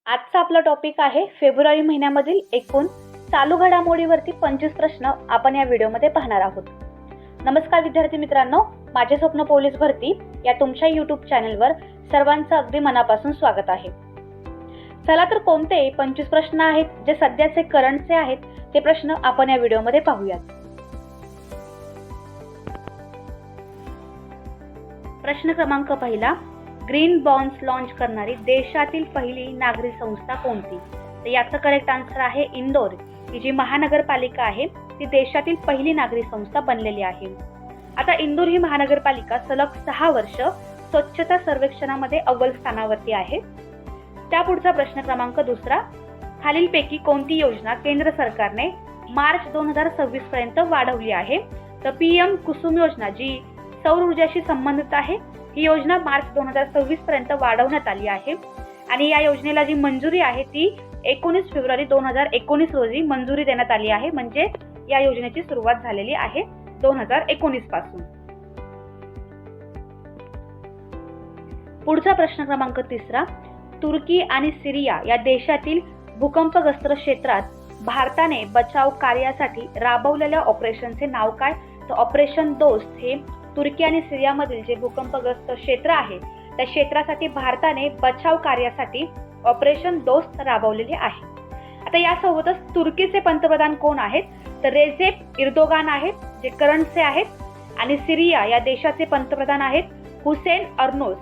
आजचा आपला टॉपिक आहे फेब्रुवारी महिन्यामधील एकूण चालू घडामोडीवरती 25 प्रश्न आपण या व्हिडिओमध्ये पाहणार आहोत. नमस्कार विद्यार्थी मित्रांनो, माझे स्वप्न पोलीस भरती या तुमच्या YouTube चॅनलवर सर्वांचं अगदी मनापासून स्वागत आहे. चला तर कोणते 25 प्रश्न आहेत जे सध्याचे करंटचे आहेत ते प्रश्न आपण या व्हिडिओमध्ये पाहूयात. प्रश्न क्रमांक पहिला, ग्रीन बॉन्ड्स लॉन्च करणारी देशातील पहिली नागरी संस्था कोणती? तर याचं करेक्ट आन्सर आहे इंदोर. ही जी महानगरपालिका आहे ती देशातील पहिली नागरी संस्था बनलेली आहे. आता इंदोर ही महानगरपालिका सलग 6 वर्ष स्वच्छता सर्वेक्षणामध्ये अव्वल स्थानावरती आहे. त्यापुढचा प्रश्न क्रमांक दुसरा, खालीलपैकी कोणती योजना केंद्र सरकारने मार्च 2026 पर्यंत वाढवली आहे? तर PM कुसुम योजना जी सौर ऊर्जाशी संबंधित आहे, ही योजना मार्च 2026 पर्यंत वाढवण्यात आली आहे आणि या योजनेला जी मंजुरी आहे ती 19 फेब्रुवारी 2019 रोजी मंजुरी देण्यात आली आहे. म्हणजे या योजनेची सुरुवात झालेली आहे 2019 पासून. पुढचा प्रश्न क्रमांक तिसरा, तुर्की आणि सिरिया या देशातील भूकंपग्रस्त क्षेत्रात भारताने बचाव कार्यासाठी राबवलेल्या ऑपरेशनचे नाव काय? तर ऑपरेशन दोस्त हे तुर्की आणि सिरियामधील जे भूकंपग्रस्त क्षेत्र आहे त्या क्षेत्रासाठी भारताने बचाव कार्यासाठी ऑपरेशन दोस्त राबवलेले आहे. आता यासोबतच तुर्कीचे पंतप्रधान कोण आहेत? तर रेसेप एर्दोगान आहेत जे करंटचे आहेत, आणि सिरिया या देशाचे पंतप्रधान आहेत हुसेन अर्नोस.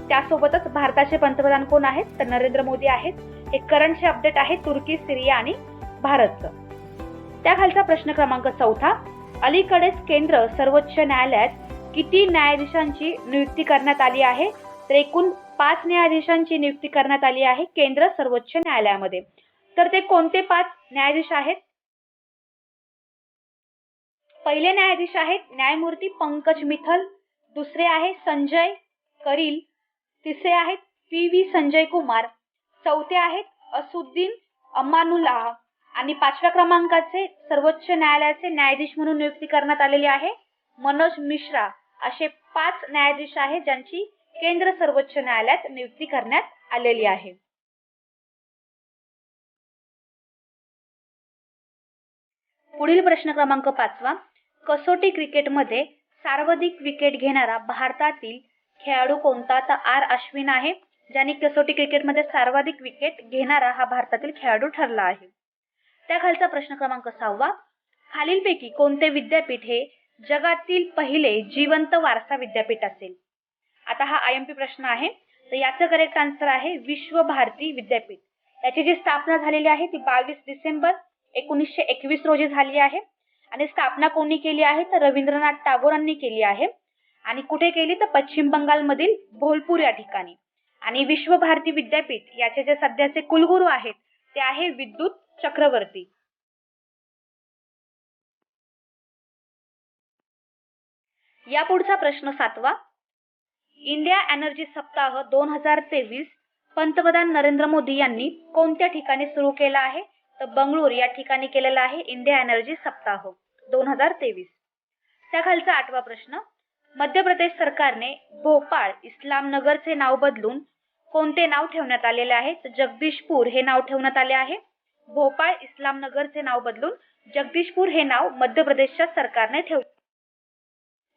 त्यासोबतच भारताचे पंतप्रधान कोण आहेत? तर नरेंद्र मोदी आहेत. हे करंटचे अपडेट आहे तुर्की, सिरिया आणि भारतचं. त्याखालचा प्रश्न क्रमांक चौथा, अलीकडेच केंद्र सर्वोच्च न्यायालयात किती न्यायाधीशांची नियुक्ती करण्यात आली आहे? तर एकूण 5 न्यायाधीशांची नियुक्ती करण्यात आली आहे केंद्र सर्वोच्च न्यायालयामध्ये. तर ते कोणते 5 न्यायाधीश आहेत? पहिले न्यायाधीश आहेत न्यायमूर्ती पंकज मिथल, दुसरे आहे संजय करील, तिसरे आहेत PV संजय कुमार, चौथे आहेत असुद्दीन अमानुल्लाह आणि 5व्या क्रमांकाचे सर्वोच्च न्यायालयाचे न्यायाधीश म्हणून नियुक्ती करण्यात आलेली आहे मनोज मिश्रा. असे 5 न्यायाधीश आहेत ज्यांची केंद्र सर्वोच्च न्यायालयात नियुक्ती करण्यात आलेली आहे. पुढील प्रश्न क्रमांक 5वा, कसोटी क्रिकेटमध्ये सर्वाधिक विकेट घेणारा भारतातील खेळाडू कोणता? तर R अश्विन आहे, ज्यांनी कसोटी क्रिकेटमध्ये सर्वाधिक विकेट घेणारा हा भारतातील खेळाडू ठरला आहे. त्याखालचा प्रश्न क्रमांक 6वा, खालीलपैकी कोणते विद्यापीठ हे जगातील पहिले जिवंत वारसा विद्यापीठ असेल? आता हा IMP प्रश्न आहे, तर याचं करेक्ट आन्सर आहे विश्व भारती विद्यापीठ. याची जी स्थापना झालेली आहे ती 22 डिसेंबर 1921 रोजी झाली आहे आणि स्थापना कोणी केली आहे? तर रवींद्रनाथ टागोरांनी केली आहे. आणि कुठे केली? तर पश्चिम बंगालमधील भोलपूर या ठिकाणी. आणि विश्व भारती विद्यापीठ याचे जे सध्याचे कुलगुरू आहेत ते आहे विद्युत चक्रवर्ती. या पुढचा प्रश्न 7वा, इंडिया एनर्जी सप्ताह 2023 पंतप्रधान नरेंद्र मोदी यांनी कोणत्या ठिकाणी सुरू केला आहे? तर बंगळूर या ठिकाणी केलेला आहे इंडिया एनर्जी सप्ताह 2023. त्याखालचा 8वा प्रश्न, मध्य प्रदेश सरकारने भोपाळ इस्लामनगरचे नाव बदलून कोणते नाव ठेवण्यात आलेले आहे? तर जगदीशपूर हे नाव ठेवण्यात आले आहे. भोपाळ इस्लामनगरचे नाव बदलून जगदीशपूर हे नाव मध्य प्रदेशच्या सरकारने ठेवले.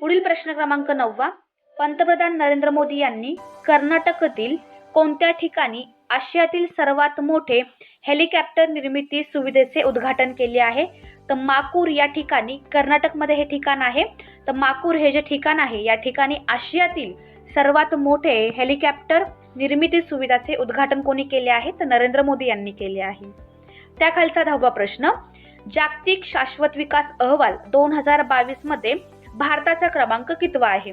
पुढील प्रश्न क्रमांक 9वा, पंतप्रधान नरेंद्र मोदी यांनी कर्नाटकातील कोणत्या ठिकाणी आशियातील सर्वात मोठे हेलिकॉप्टर निर्मिती सुविधेचे उद्घाटन केले आहे? तर माकूर या ठिकाणी, कर्नाटकमध्ये हे ठिकाण आहे. तर माकूर हे जे ठिकाण आहे या ठिकाणी आशियातील सर्वात मोठे हेलिकॉप्टर निर्मिती सुविधाचे उद्घाटन कोणी केले आहे? तर नरेंद्र मोदी यांनी केले आहे. त्याखालचा 10वा प्रश्न, जागतिक शाश्वत विकास अहवाल 2022 मध्ये भारताचा क्रमांक कितवा आहे?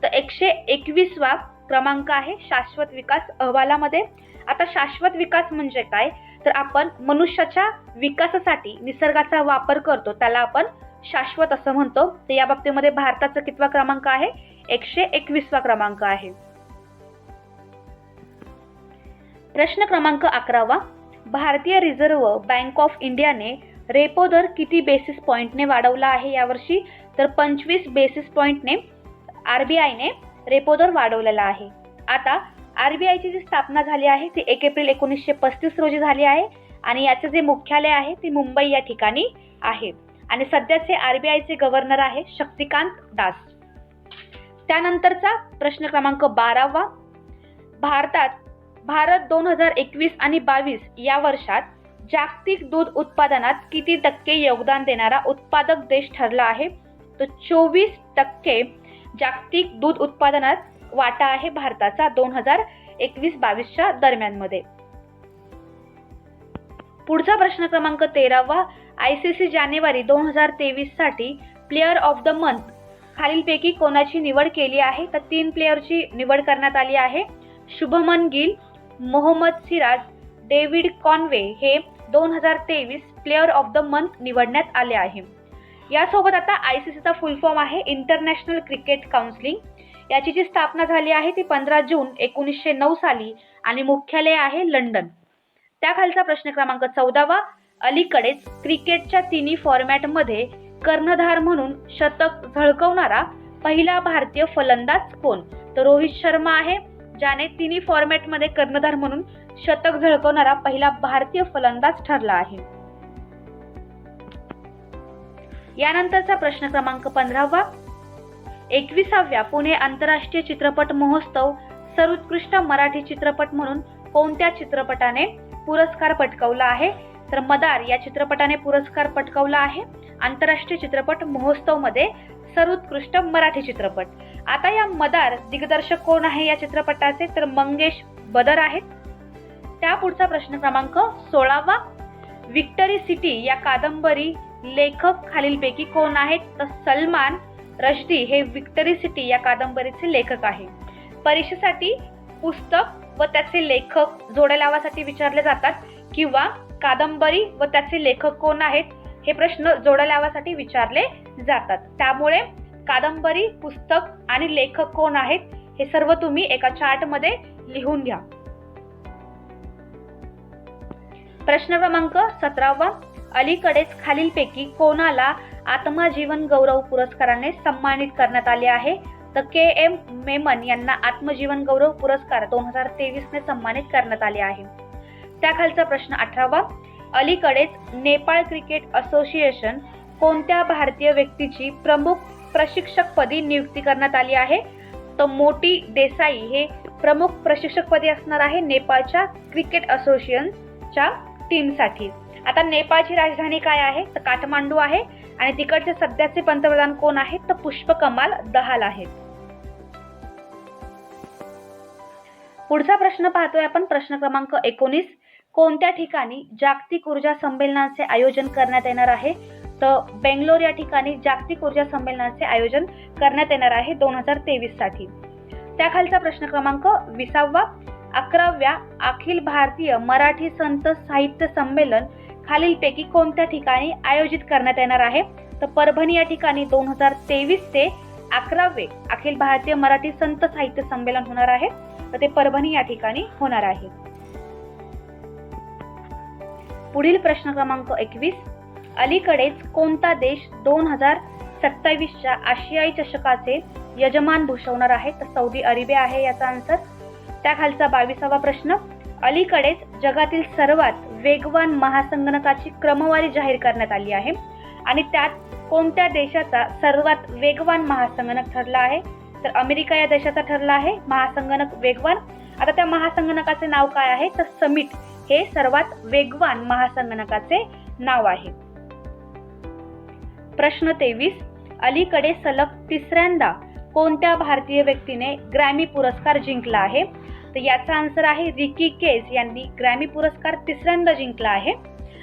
तर 121वा क्रमांक आहे शाश्वत विकास अहवालामध्ये. आता शाश्वत विकास म्हणजे काय? तर आपण मनुष्याच्या विकासासाठी निसर्गाचा वापर करतो त्याला आपण शाश्वत असं म्हणतो. तर या बाबतीमध्ये भारताचा कितवा क्रमांक आहे? 121वा क्रमांक आहे. प्रश्न क्रमांक 11वा, भारतीय रिझर्व्ह बँक ऑफ इंडियाने रेपो दर किती बेसिस पॉइंटने वाढवला आहे यावर्षी? तर 25 बेसिस पॉइंटने RBIने रेपो दर वाढवलेला आहे. आता आरबीआयची जी स्थापना झाली आहे ती 1 एप्रिल 1935 रोजी झाली आहे आणि याचे जे मुख्यालय आहे ते मुंबई या ठिकाणी आहे आणि सध्याचे आरबीआयचे गव्हर्नर आहे शक्तिकांत दास. त्यानंतरचा प्रश्न क्रमांक 12वा. भारत 2021 आणि 22 या वर्षात जागतिक दूध उत्पादनात किती टक्के योगदान देणारा उत्पादक देश ठरला आहे? तर 24% जागतिक दूध उत्पादनात वाटा आहे भारताचा 2021-22च्या दरम्यानमध्ये. पुढचा प्रश्न क्रमांक 13वा. ICC जानेवारी 2023 साठी प्लेयर ऑफ द मंथ खालीलपैकी कोणाची निवड केली आहे? तर 3 प्लेयरची निवड करण्यात आली आहे. शुभमन गिल, मोहम्मद सिराज, डेव्हिड कॉनवे हे 2023 प्लेयर ऑफ द मंथ निवडण्यात आले आहे. यासोबत आता ICCचा फुल फॉर्म आहे इंटरनॅशनल क्रिकेट काउन्सिल. याची जी स्थापना झाली आहे ती 15 जून 1909 साली आणि मुख्यालय आहे लंडन. त्याखालचा प्रश्न क्रमांक 14वा. अलीकडेच क्रिकेटच्या तिन्ही फॉर्मॅटमध्ये कर्णधार म्हणून शतक झळकवणारा पहिला भारतीय फलंदाज कोण? तर रोहित शर्मा आहे, ज्याने तिन्ही फॉर्मॅटमध्ये कर्णधार म्हणून शतक झळकवणारा पहिला भारतीय फलंदाज ठरला आहे. यानंतरचा प्रश्न क्रमांक 15वा. 21व्या पुणे आंतरराष्ट्रीय चित्रपट महोत्सव सर्वोत्कृष्ट मराठी चित्रपट म्हणून कोणत्या चित्रपटाने पुरस्कार पटकावला आहे? तर मदार या चित्रपटाने पुरस्कार पटकावला आहे आंतरराष्ट्रीय चित्रपट महोत्सव मध्ये सर्वोत्कृष्ट मराठी चित्रपट. आता या मदार दिग्दर्शक कोण आहे या चित्रपटाचे? तर मंगेश बदर आहेत. त्या पुढचा प्रश्न क्रमांक 16वा. विक्टरी सिटी या कादंबरी लेखक खालीलपैकी कोण आहेत? तर सलमान रश्दी हे विक्टरी सिटी या कादंबरीचे लेखक आहे. परीक्षेसाठी पुस्तक व त्याचे लेखक जोड्या लावासाठी विचारले जातात किंवा कादंबरी व त्याचे लेखक कोण आहेत हे प्रश्न जोड्या लावासाठी विचारले जातात. त्यामुळे कादंबरी, पुस्तक आणि लेखक कोण आहेत हे सर्व तुम्ही एका चार्ट मध्ये लिहून घ्या. प्रश्न क्रमांक 17वा. अलीकडेच खालीलपैकी कोणाला आत्मा जीवन गौरव पुरस्काराने सन्मानित करण्यात आले आहे? तर KM मेमन यांना आत्मजीवन गौरव पुरस्कार 2023 सन्मानित करण्यात आले आहे. त्याखालचा प्रश्न 18वा. अलीकडेच नेपाळ क्रिकेट असोसिएशन कोणत्या भारतीय व्यक्तीची प्रमुख प्रशिक्षकपदी नियुक्ती करण्यात आली आहे? तर मोटी देसाई हे प्रमुख प्रशिक्षकपदी असणार आहे नेपाळच्या क्रिकेट असोसिएशनच्या टीमसाठी. आता नेपाळची राजधानी काय आहे? तर काठमांडू आहे आणि तिकडचे सध्याचे पंतप्रधान कोण आहेत? तर पुष्पकमाल दहाल आहेत. पुढचा प्रश्न पाहतोय आपण प्रश्न क्रमांक 19. कोणत्या ठिकाणी जागतिक ऊर्जा संमेलनाचे आयोजन करण्यात येणार आहे? तर बेंगलोर या ठिकाणी जागतिक ऊर्जा संमेलनाचे आयोजन करण्यात येणार आहे 2023 साठी. त्याखालचा प्रश्न क्रमांक 20वा. 11व्या अखिल भारतीय मराठी संत साहित्य संमेलन खालीलपैकी कोणत्या ठिकाणी आयोजित करण्यात येणार आहे? तर परभणी या ठिकाणी 2023 ते 11वे अखिल भारतीय मराठी संत साहित्य संमेलन होणार आहे. तर ते परभणी या ठिकाणी होणार आहे. पुढील प्रश्न क्रमांक 21. अलीकडेच कोणता देश 2027च्या आशियाई चषकाचे यजमान भूषवणार आहे? तर सौदी अरेबिया आहे याचा आन्सर. त्याखालचा 22वा प्रश्न. अलीकडेच जगातील सर्वात वेगवान महासंगणकाची क्रमवारी जाहीर करण्यात आली आहे आणि त्यात कोणत्या देशाचा सर्वात वेगवान महासंगणक ठरला आहे? तर अमेरिका या देशाचा ठरला आहे महासंगणक वेगवान. आता त्या महासंगणकाचे नाव काय आहे? तर समिट हे सर्वात वेगवान महासंगणकाचे नाव आहे. प्रश्न 23. अलीकडे सलग तिसऱ्यांदा कोणत्या भारतीय व्यक्तीने ग्रॅमी पुरस्कार जिंकला आहे? तर याचा आन्सर आहे रिकी केज यांनी ग्रॅमी पुरस्कार तिसऱ्यांदा जिंकला आहे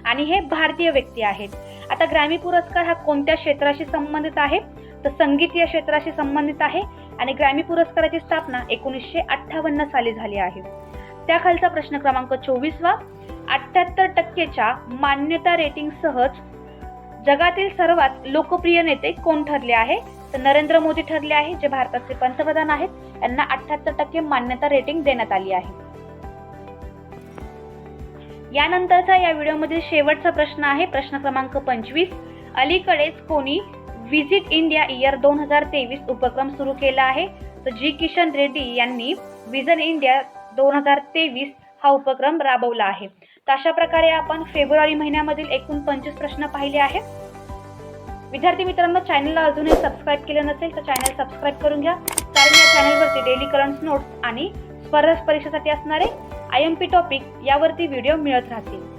आणि हे भारतीय व्यक्ती आहेत. आता ग्रॅमी पुरस्कार हा कोणत्या क्षेत्राशी संबंधित आहे? तर संगीत या क्षेत्राशी संबंधित आहे आणि ग्रॅमी पुरस्काराची स्थापना 1958 साली झाली आहे. त्याखालचा प्रश्न क्रमांक 24वा. 78% मान्यता रेटिंग सहज जगातील सर्वात लोकप्रिय नेते कोण ठरले आहे? तर नरेंद्र मोदी ठरले आहे, जे भारताचे पंतप्रधान आहेत. यांना 78% मान्यता रेटिंग देण्यात आली आहे. यानंतरचा या व्हिडिओमधील शेवटचा प्रश्न आहे प्रश्न क्रमांक 25. अलीकडेच कोणी व्हिजिट इंडिया इयर 2023 उपक्रम सुरू केला आहे? तर जी किशन रेड्डी यांनी व्हिजन इंडिया 2023 हा उपक्रम राबवला आहे. तर अशा प्रकारे आपण फेब्रुवारी महिन्यामधील एकूण 25 प्रश्न पाहिले आहेत. विद्यार्थी मित्रांनो, चॅनलला अजूनही सबस्क्राईब केलं नसेल तर चॅनल सबस्क्राईब करून घ्या, कारण या चॅनलवरती डेली करंट नोट्स आणि स्पर्धा परीक्षेसाठी असणारे IMP टॉपिक यावरती व्हिडिओ मिळत राहतील.